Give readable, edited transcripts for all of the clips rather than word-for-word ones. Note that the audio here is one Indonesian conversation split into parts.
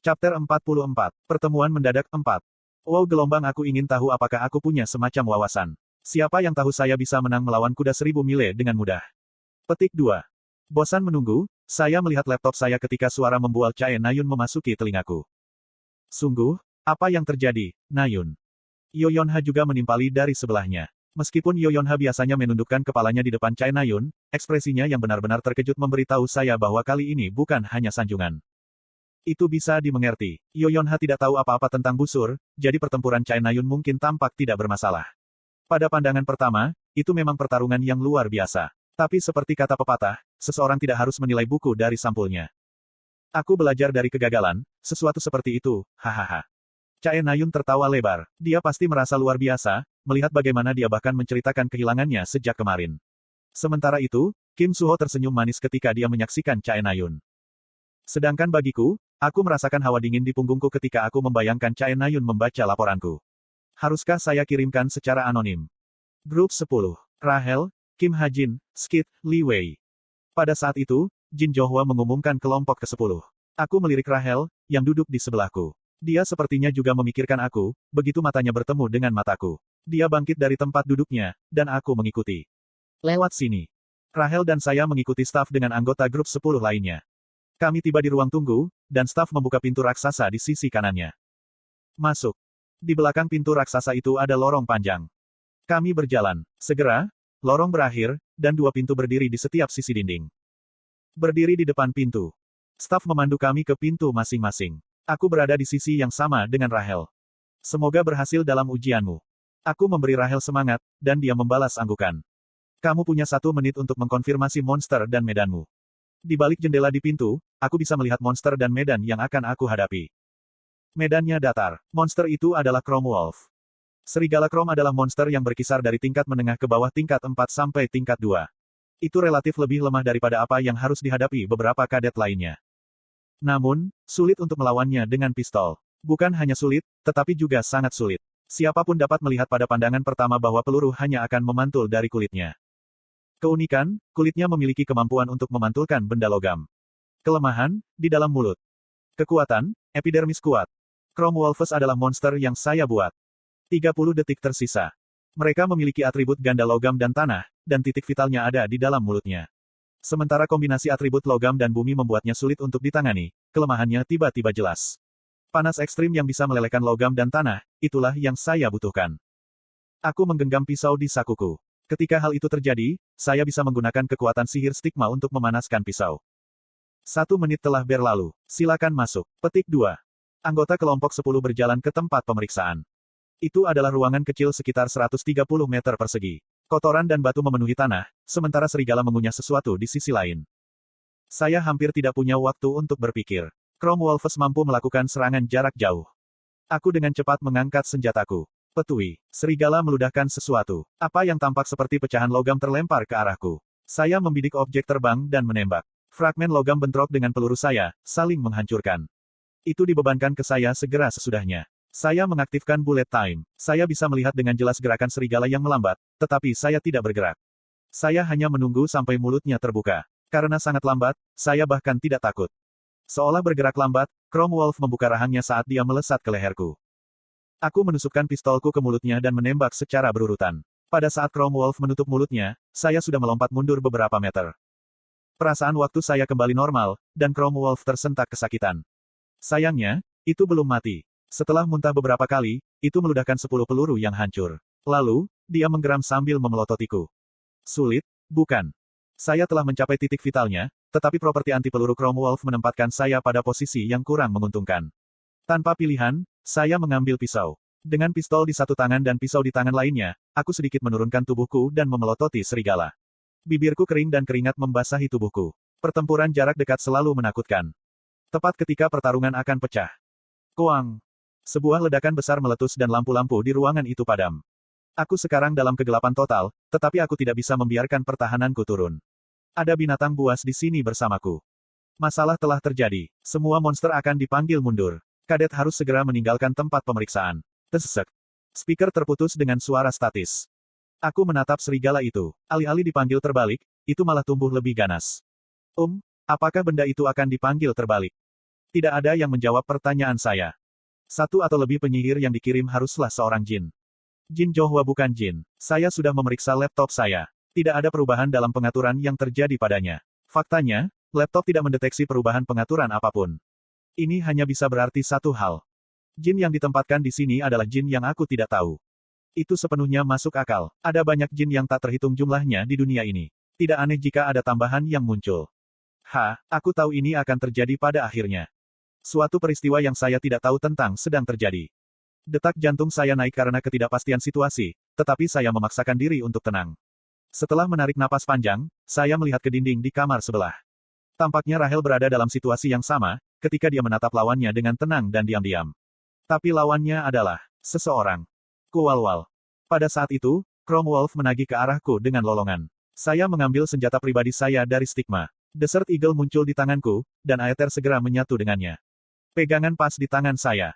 Chapter 44. Pertemuan mendadak 4. Wow, gelombang, aku ingin tahu apakah aku punya semacam wawasan. Siapa yang tahu saya bisa menang melawan kuda 1000 mile dengan mudah. Petik 2. Bosan menunggu, saya melihat laptop saya ketika suara membual Chae Nayun memasuki telingaku. Sungguh, apa yang terjadi, Nayun? Yoyonha juga menimpali dari sebelahnya. Meskipun Yoyonha biasanya menundukkan kepalanya di depan Chae Nayun, ekspresinya yang benar-benar terkejut memberitahu saya bahwa kali ini bukan hanya sanjungan. Itu bisa dimengerti. Yoyonha tidak tahu apa-apa tentang busur, jadi pertempuran Chae Nayun mungkin tampak tidak bermasalah. Pada pandangan pertama, itu memang pertarungan yang luar biasa. Tapi seperti kata pepatah, seseorang tidak harus menilai buku dari sampulnya. Aku belajar dari kegagalan, sesuatu seperti itu, hahaha. Chae Nayun tertawa lebar. Dia pasti merasa luar biasa, melihat bagaimana dia bahkan menceritakan kehilangannya sejak kemarin. Sementara itu, Kim Suho tersenyum manis ketika dia menyaksikan Chae Nayun. Sedangkan bagiku, aku merasakan hawa dingin di punggungku ketika aku membayangkan Chae Nayun membaca laporanku. Haruskah saya kirimkan secara anonim? Grup 10. Rahel, Kim Ha-jin, Skid, Li Wei. Pada saat itu, Jin Johua mengumumkan kelompok ke-10. Aku melirik Rahel, yang duduk di sebelahku. Dia sepertinya juga memikirkan aku, begitu matanya bertemu dengan mataku. Dia bangkit dari tempat duduknya, dan aku mengikuti. Lewat sini. Rahel dan saya mengikuti staf dengan anggota grup 10 lainnya. Kami tiba di ruang tunggu, dan staf membuka pintu raksasa di sisi kanannya. Masuk. Di belakang pintu raksasa itu ada lorong panjang. Kami berjalan. Segera, lorong berakhir, dan 2 pintu berdiri di setiap sisi dinding. Berdiri di depan pintu. Staf memandu kami ke pintu masing-masing. Aku berada di sisi yang sama dengan Rahel. Semoga berhasil dalam ujianmu. Aku memberi Rahel semangat, dan dia membalas anggukan. Kamu punya 1 menit untuk mengkonfirmasi monster dan medanmu. Di balik jendela di pintu, aku bisa melihat monster dan medan yang akan aku hadapi. Medannya datar. Monster itu adalah Chrome Wolf. Serigala Chrome adalah monster yang berkisar dari tingkat menengah ke bawah tingkat 4 sampai tingkat 2. Itu relatif lebih lemah daripada apa yang harus dihadapi beberapa kadet lainnya. Namun, sulit untuk melawannya dengan pistol. Bukan hanya sulit, tetapi juga sangat sulit. Siapapun dapat melihat pada pandangan pertama bahwa peluru hanya akan memantul dari kulitnya. Keunikan, kulitnya memiliki kemampuan untuk memantulkan benda logam. Kelemahan, di dalam mulut. Kekuatan, epidermis kuat. Chrome Wolves adalah monster yang saya buat. 30 detik tersisa. Mereka memiliki atribut ganda logam dan tanah, dan titik vitalnya ada di dalam mulutnya. Sementara kombinasi atribut logam dan bumi membuatnya sulit untuk ditangani, kelemahannya tiba-tiba jelas. Panas ekstrim yang bisa melelehkan logam dan tanah, itulah yang saya butuhkan. Aku menggenggam pisau di sakuku. Ketika hal itu terjadi, saya bisa menggunakan kekuatan sihir stigma untuk memanaskan pisau. 1 menit telah berlalu. Silakan masuk. Petik 2. Anggota kelompok 10 berjalan ke tempat pemeriksaan. Itu adalah ruangan kecil sekitar 130 meter persegi. Kotoran dan batu memenuhi tanah, sementara serigala mengunyah sesuatu di sisi lain. Saya hampir tidak punya waktu untuk berpikir. Chrome Wolves mampu melakukan serangan jarak jauh. Aku dengan cepat mengangkat senjataku. Petui. Serigala meludahkan sesuatu. Apa yang tampak seperti pecahan logam terlempar ke arahku. Saya membidik objek terbang dan menembak. Fragmen logam bentrok dengan peluru saya, saling menghancurkan. Itu dibebankan ke saya segera sesudahnya. Saya mengaktifkan bullet time. Saya bisa melihat dengan jelas gerakan serigala yang melambat, tetapi saya tidak bergerak. Saya hanya menunggu sampai mulutnya terbuka. Karena sangat lambat, saya bahkan tidak takut. Seolah bergerak lambat, Chrome Wolf membuka rahangnya saat dia melesat ke leherku. Aku menusukkan pistolku ke mulutnya dan menembak secara berurutan. Pada saat Chrome Wolf menutup mulutnya, saya sudah melompat mundur beberapa meter. Perasaan waktu saya kembali normal, dan Chrome Wolf tersentak kesakitan. Sayangnya, itu belum mati. Setelah muntah beberapa kali, itu meludahkan 10 peluru yang hancur. Lalu, dia menggeram sambil memelototiku. Sulit, bukan? Saya telah mencapai titik vitalnya, tetapi properti anti peluru Chrome Wolf menempatkan saya pada posisi yang kurang menguntungkan. Tanpa pilihan, saya mengambil pisau. Dengan pistol di satu tangan dan pisau di tangan lainnya, aku sedikit menurunkan tubuhku dan memelototi serigala. Bibirku kering dan keringat membasahi tubuhku. Pertempuran jarak dekat selalu menakutkan. Tepat ketika pertarungan akan pecah. Koang. Sebuah ledakan besar meletus dan lampu-lampu di ruangan itu padam. Aku sekarang dalam kegelapan total, tetapi aku tidak bisa membiarkan pertahananku turun. Ada binatang buas di sini bersamaku. Masalah telah terjadi. Semua monster akan dipanggil mundur. Kadet harus segera meninggalkan tempat pemeriksaan. Tesek. Speaker terputus dengan suara statis. Aku menatap serigala itu. Alih-alih dipanggil terbalik, itu malah tumbuh lebih ganas. Apakah benda itu akan dipanggil terbalik? Tidak ada yang menjawab pertanyaan saya. Satu atau lebih penyihir yang dikirim haruslah seorang jin. Jin Johua bukan jin. Saya sudah memeriksa laptop saya. Tidak ada perubahan dalam pengaturan yang terjadi padanya. Faktanya, laptop tidak mendeteksi perubahan pengaturan apapun. Ini hanya bisa berarti satu hal. Jin yang ditempatkan di sini adalah jin yang aku tidak tahu. Itu sepenuhnya masuk akal. Ada banyak jin yang tak terhitung jumlahnya di dunia ini. Tidak aneh jika ada tambahan yang muncul. Aku tahu ini akan terjadi pada akhirnya. Suatu peristiwa yang saya tidak tahu tentang sedang terjadi. Detak jantung saya naik karena ketidakpastian situasi, tetapi saya memaksakan diri untuk tenang. Setelah menarik napas panjang, saya melihat ke dinding di kamar sebelah. Tampaknya Rahel berada dalam situasi yang sama, ketika dia menatap lawannya dengan tenang dan diam-diam. Tapi lawannya adalah seseorang. Kuwalwal. Pada saat itu, Chrome Wolf menagih ke arahku dengan lolongan. Saya mengambil senjata pribadi saya dari stigma. Desert Eagle muncul di tanganku, dan Aether segera menyatu dengannya. Pegangan pas di tangan saya.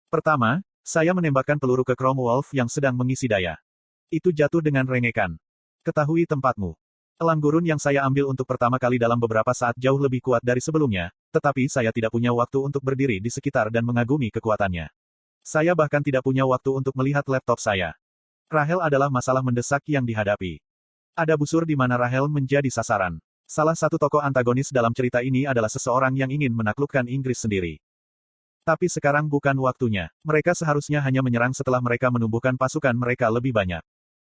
Pertama, saya menembakkan peluru ke Chrome Wolf yang sedang mengisi daya. Itu jatuh dengan rengekan. Ketahui tempatmu. Elang gurun yang saya ambil untuk pertama kali dalam beberapa saat jauh lebih kuat dari sebelumnya, tetapi saya tidak punya waktu untuk berdiri di sekitar dan mengagumi kekuatannya. Saya bahkan tidak punya waktu untuk melihat laptop saya. Rahel adalah masalah mendesak yang dihadapi. Ada busur di mana Rahel menjadi sasaran. Salah satu tokoh antagonis dalam cerita ini adalah seseorang yang ingin menaklukkan Inggris sendiri. Tapi sekarang bukan waktunya. Mereka seharusnya hanya menyerang setelah mereka menumbuhkan pasukan mereka lebih banyak.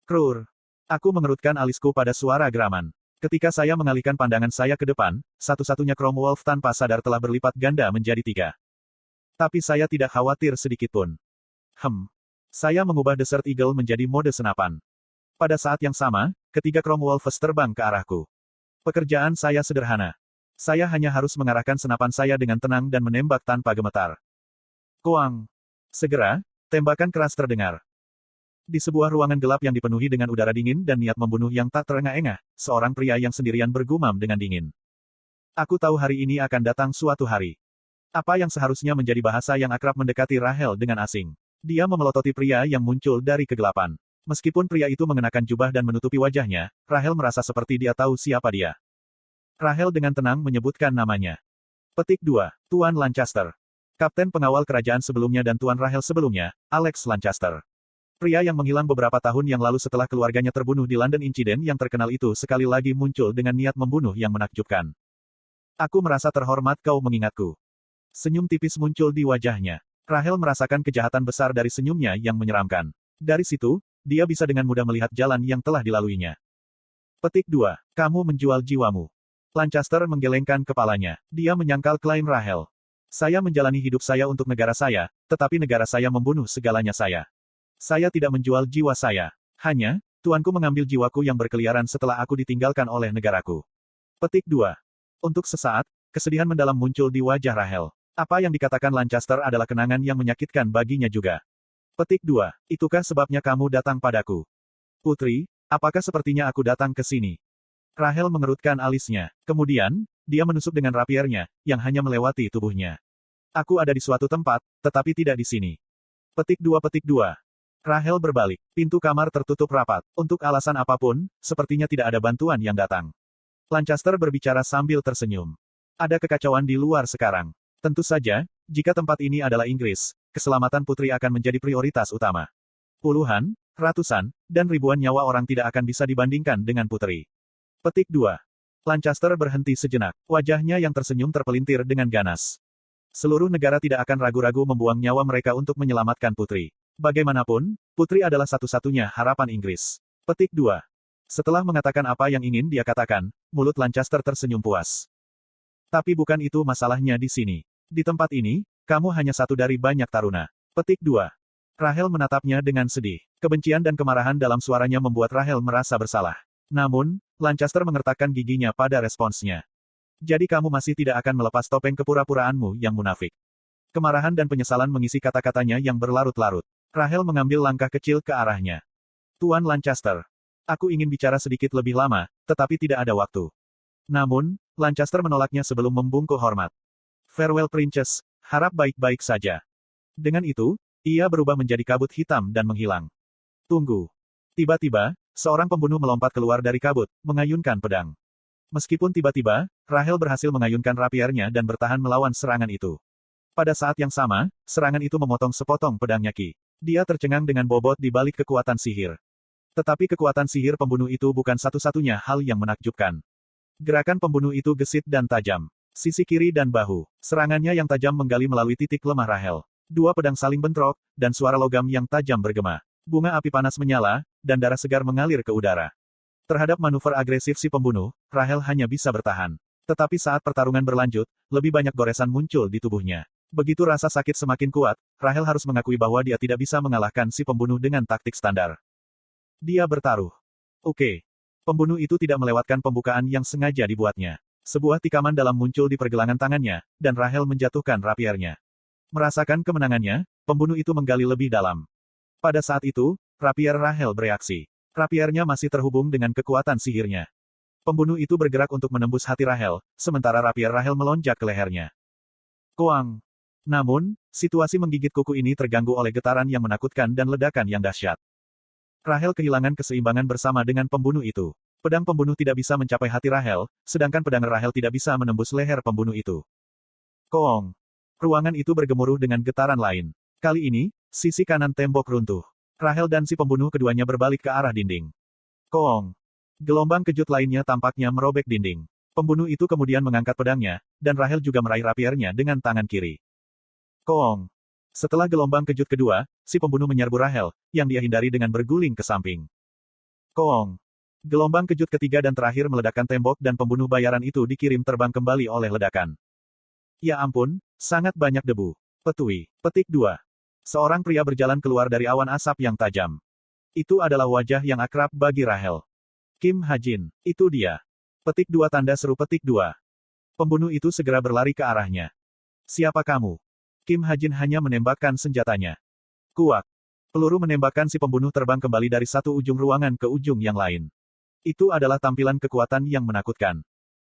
Krur. Aku mengerutkan alisku pada suara geraman. Ketika saya mengalihkan pandangan saya ke depan, satu-satunya Chrome Wolf tanpa sadar telah berlipat ganda menjadi 3. Tapi saya tidak khawatir sedikitpun. Saya mengubah Desert Eagle menjadi mode senapan. Pada saat yang sama, ketiga Chrome Wolves terbang ke arahku. Pekerjaan saya sederhana. Saya hanya harus mengarahkan senapan saya dengan tenang dan menembak tanpa gemetar. Koang. Segera, tembakan keras terdengar. Di sebuah ruangan gelap yang dipenuhi dengan udara dingin dan niat membunuh yang tak terengah-engah, seorang pria yang sendirian bergumam dengan dingin. Aku tahu hari ini akan datang suatu hari. Apa yang seharusnya menjadi bahasa yang akrab mendekati Rahel dengan asing. Dia memelototi pria yang muncul dari kegelapan. Meskipun pria itu mengenakan jubah dan menutupi wajahnya, Rahel merasa seperti dia tahu siapa dia. Rahel dengan tenang menyebutkan namanya. Petik 2. Tuan Lancaster. Kapten pengawal kerajaan sebelumnya dan Tuan Rahel sebelumnya, Alex Lancaster. Pria yang menghilang beberapa tahun yang lalu setelah keluarganya terbunuh di London Incident yang terkenal itu sekali lagi muncul dengan niat membunuh yang menakjubkan. Aku merasa terhormat kau mengingatku. Senyum tipis muncul di wajahnya. Rahel merasakan kejahatan besar dari senyumnya yang menyeramkan. Dari situ, dia bisa dengan mudah melihat jalan yang telah dilaluinya. Petik 2. Kamu menjual jiwamu. Lancaster menggelengkan kepalanya. Dia menyangkal klaim Rahel. Saya menjalani hidup saya untuk negara saya, tetapi negara saya membunuh segalanya saya. Saya tidak menjual jiwa saya. Hanya, tuanku mengambil jiwaku yang berkeliaran setelah aku ditinggalkan oleh negaraku. Petik 2. Untuk sesaat, kesedihan mendalam muncul di wajah Rahel. Apa yang dikatakan Lancaster adalah kenangan yang menyakitkan baginya juga. Petik 2. Itukah sebabnya kamu datang padaku? Putri, apakah sepertinya aku datang ke sini? Rahel mengerutkan alisnya. Kemudian, dia menusuk dengan rapiernya, yang hanya melewati tubuhnya. Aku ada di suatu tempat, tetapi tidak di sini. Petik 2. Petik 2. Rahel berbalik. Pintu kamar tertutup rapat. Untuk alasan apapun, sepertinya tidak ada bantuan yang datang. Lancaster berbicara sambil tersenyum. Ada kekacauan di luar sekarang. Tentu saja, jika tempat ini adalah Inggris, keselamatan putri akan menjadi prioritas utama. Puluhan, ratusan, dan ribuan nyawa orang tidak akan bisa dibandingkan dengan putri. Petik 2. Lancaster berhenti sejenak. Wajahnya yang tersenyum terpelintir dengan ganas. Seluruh negara tidak akan ragu-ragu membuang nyawa mereka untuk menyelamatkan putri. Bagaimanapun, putri adalah satu-satunya harapan Inggris. Petik 2. Setelah mengatakan apa yang ingin dia katakan, mulut Lancaster tersenyum puas. Tapi bukan itu masalahnya di sini. Di tempat ini, kamu hanya satu dari banyak taruna. Petik 2. Rahel menatapnya dengan sedih. Kebencian dan kemarahan dalam suaranya membuat Rahel merasa bersalah. Namun, Lancaster mengertakkan giginya pada responsnya. Jadi kamu masih tidak akan melepas topeng kepura-puraanmu yang munafik. Kemarahan dan penyesalan mengisi kata-katanya yang berlarut-larut. Rahel mengambil langkah kecil ke arahnya. Tuan Lancaster. Aku ingin bicara sedikit lebih lama, tetapi tidak ada waktu. Namun, Lancaster menolaknya sebelum membungkuk hormat. Farewell Princess, harap baik-baik saja. Dengan itu, ia berubah menjadi kabut hitam dan menghilang. Tunggu. Tiba-tiba, seorang pembunuh melompat keluar dari kabut, mengayunkan pedang. Meskipun tiba-tiba, Rahel berhasil mengayunkan rapiernya dan bertahan melawan serangan itu. Pada saat yang sama, serangan itu memotong sepotong pedangnya Ki. Dia tercengang dengan bobot di balik kekuatan sihir. Tetapi kekuatan sihir pembunuh itu bukan satu-satunya hal yang menakjubkan. Gerakan pembunuh itu gesit dan tajam. Sisi kiri dan bahu. Serangannya yang tajam menggali melalui titik lemah Rahel. Dua pedang saling bentrok, dan suara logam yang tajam bergema. Bunga api panas menyala, dan darah segar mengalir ke udara. Terhadap manuver agresif si pembunuh, Rahel hanya bisa bertahan. Tetapi saat pertarungan berlanjut, lebih banyak goresan muncul di tubuhnya. Begitu rasa sakit semakin kuat, Rahel harus mengakui bahwa dia tidak bisa mengalahkan si pembunuh dengan taktik standar. Dia bertaruh. Oke. Pembunuh itu tidak melewatkan pembukaan yang sengaja dibuatnya. Sebuah tikaman dalam muncul di pergelangan tangannya, dan Rahel menjatuhkan rapiernya. Merasakan kemenangannya, pembunuh itu menggali lebih dalam. Pada saat itu, rapier Rahel bereaksi. Rapiernya masih terhubung dengan kekuatan sihirnya. Pembunuh itu bergerak untuk menembus hati Rahel, sementara rapier Rahel melonjak ke lehernya. Koang. Namun, situasi menggigit kuku ini terganggu oleh getaran yang menakutkan dan ledakan yang dahsyat. Rahel kehilangan keseimbangan bersama dengan pembunuh itu. Pedang pembunuh tidak bisa mencapai hati Rahel, sedangkan pedang Rahel tidak bisa menembus leher pembunuh itu. Koong. Ruangan itu bergemuruh dengan getaran lain. Kali ini, sisi kanan tembok runtuh. Rahel dan si pembunuh keduanya berbalik ke arah dinding. Koong. Gelombang kejut lainnya tampaknya merobek dinding. Pembunuh itu kemudian mengangkat pedangnya, dan Rahel juga meraih rapiernya dengan tangan kiri. Koong. Setelah gelombang kejut kedua, si pembunuh menyerbu Rahel, yang dia hindari dengan berguling ke samping. Koong. Gelombang kejut ketiga dan terakhir meledakkan tembok dan pembunuh bayaran itu dikirim terbang kembali oleh ledakan. Ya ampun, sangat banyak debu. Petui. Petik 2. Seorang pria berjalan keluar dari awan asap yang tajam. Itu adalah wajah yang akrab bagi Rahel. Kim Ha-jin. Itu dia. Petik 2 tanda seru petik 2. Pembunuh itu segera berlari ke arahnya. Siapa kamu? Kim Ha-jin hanya menembakkan senjatanya. Kuak. Peluru menembakkan si pembunuh terbang kembali dari satu ujung ruangan ke ujung yang lain. Itu adalah tampilan kekuatan yang menakutkan.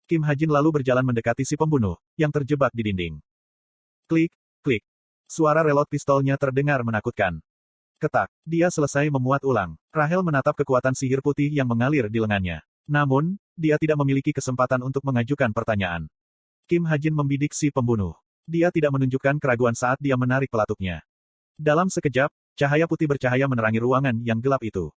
Kim Ha-jin lalu berjalan mendekati si pembunuh, yang terjebak di dinding. Klik, klik. Suara relot pistolnya terdengar menakutkan. Ketak. Dia selesai memuat ulang. Rahel menatap kekuatan sihir putih yang mengalir di lengannya. Namun, dia tidak memiliki kesempatan untuk mengajukan pertanyaan. Kim Ha-jin membidik si pembunuh. Dia tidak menunjukkan keraguan saat dia menarik pelatuknya. Dalam sekejap, cahaya putih bercahaya menerangi ruangan yang gelap itu.